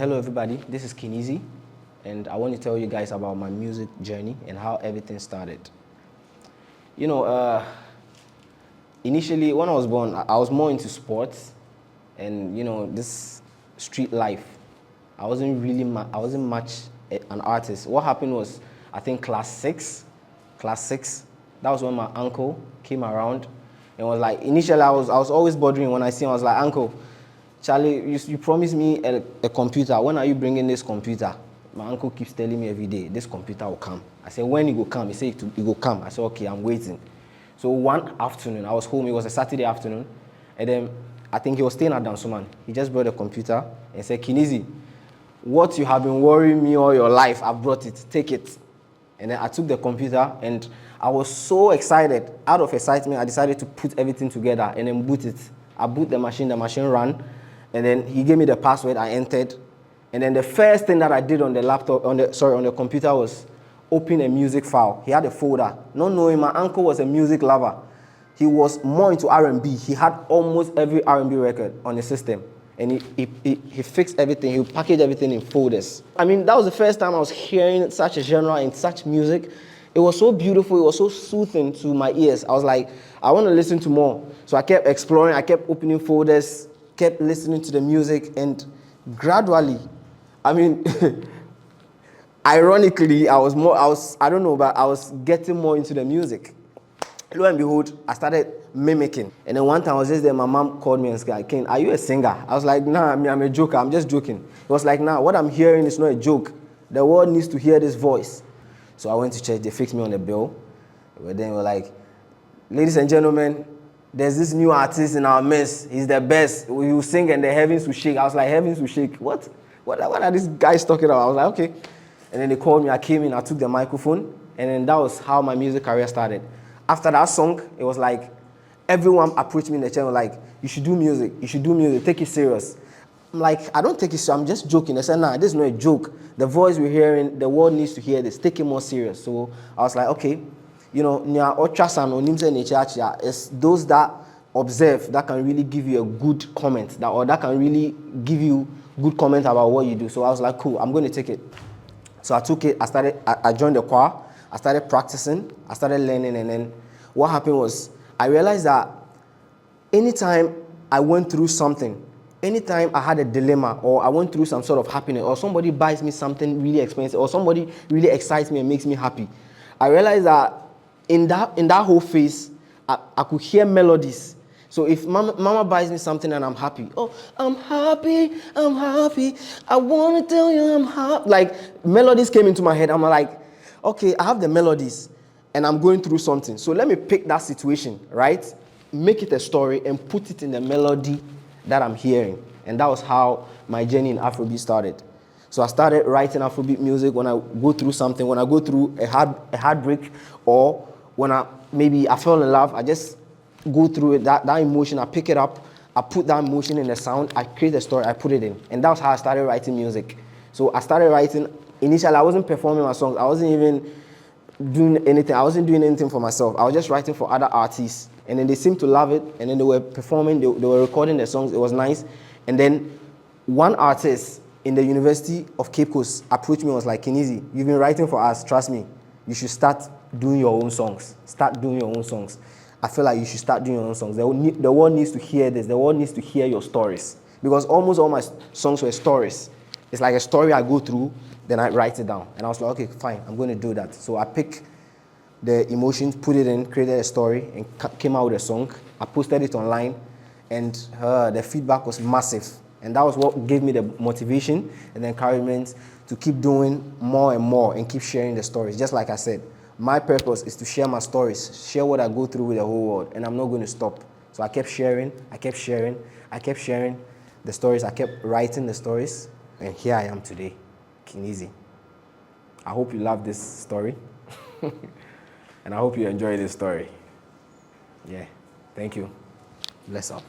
Hello everybody, this is Kingsley, and I want to tell you guys about my music journey and how everything started. Initially when I was born, I was more into sports and this street life. I wasn't much an artist. What happened was, I think class six, that was when my uncle came around and was like, initially I was always bothering when I see him. I was like, uncle, Charlie, you promised me a computer. When are you bringing this computer? My uncle keeps telling me every day, this computer will come. I said, when it will come? He said, it will come. I said, okay, I'm waiting. So one afternoon, I was home. It was a Saturday afternoon. And then I think he was staying at Dansoman. He just brought a computer and said, Kingsley, what you have been worrying me all your life, I brought it. Take it. And then I took the computer and I was so excited. Out of excitement, I decided to put everything together and then boot it. I boot the machine ran. And then he gave me the password, I entered. And then the first thing that I did on the computer was open a music file. He had a folder. Not knowing my uncle was a music lover. He was more into R&B. He had almost every R&B record on the system. And he fixed everything. He packaged everything in folders. I mean, that was the first time I was hearing such a genre and such music. It was so beautiful. It was so soothing to my ears. I was like, I want to listen to more. So I kept exploring. I kept opening folders, kept listening to the music, and gradually, I mean, ironically, I was getting more into the music. Lo and behold, I started mimicking. And then one time I was just there, my mom called me and said, King, are you a singer? I was like, nah, I'm a joker, I'm just joking. He was like, nah, what I'm hearing is not a joke. The world needs to hear this voice. So I went to church, they fixed me on the bill. But then we were like, ladies and gentlemen, there's this new artist in our midst. He's the best. We will sing and the heavens will shake. I was like, heavens will shake? What are these guys talking about? I was like, okay. And then they called me. I came in. I took the microphone. And then that was how my music career started. After that song, it was like everyone approached me in the channel like, you should do music. You should do music. Take it serious. I'm like, I don't take it serious. I'm just joking. They said, nah, this is not a joke. The voice we're hearing, the world needs to hear this. Take it more serious. So I was like, okay. It's those that observe that can really give you a good comment, that can really give you good comment about what you do. So I was like, cool, I'm going to take it. So I took it. I joined the choir. I started practicing. I started learning, and then what happened was I realized that anytime I went through something, anytime I had a dilemma or I went through some sort of happiness, or somebody buys me something really expensive, or somebody really excites me and makes me happy, I realized that in that whole phase, I could hear melodies. So if mama buys me something and I'm happy, oh, I'm happy, I want to tell you I'm happy. Like, melodies came into my head. I'm like, okay, I have the melodies and I'm going through something. So let me pick that situation, right? Make it a story and put it in the melody that I'm hearing. And that was how my journey in Afrobeat started. So I started writing Afrobeat music when I go through something, when I go through a heartbreak, or when I fell in love. I just go through it, that emotion, I pick it up, I put that emotion in the sound, I create a story, I put it in. And that's how I started writing music. So I started writing. Initially, I wasn't performing my songs. I wasn't even doing anything. I wasn't doing anything for myself. I was just writing for other artists. And then they seemed to love it. And then they were performing, they were recording their songs. It was nice. And then one artist in the University of Cape Coast approached me and was like, Kingsley, you've been writing for us, trust me. You should start doing your own songs. Start doing your own songs. I feel like you should start doing your own songs. The world needs to hear this. The world needs to hear your stories. Because almost all my songs were stories. It's like a story I go through, then I write it down. And I was like, okay, fine, I'm going to do that. So I picked the emotions, put it in, created a story, and came out with a song. I posted it online, and the feedback was massive. And that was what gave me the motivation and the encouragement to keep doing more and more and keep sharing the stories. Just like I said, my purpose is to share my stories, share what I go through with the whole world, and I'm not going to stop. So I kept sharing the stories, I kept writing the stories, and here I am today, Kingsley. I hope you love this story, and I hope you enjoy this story. Yeah, thank you. Bless up.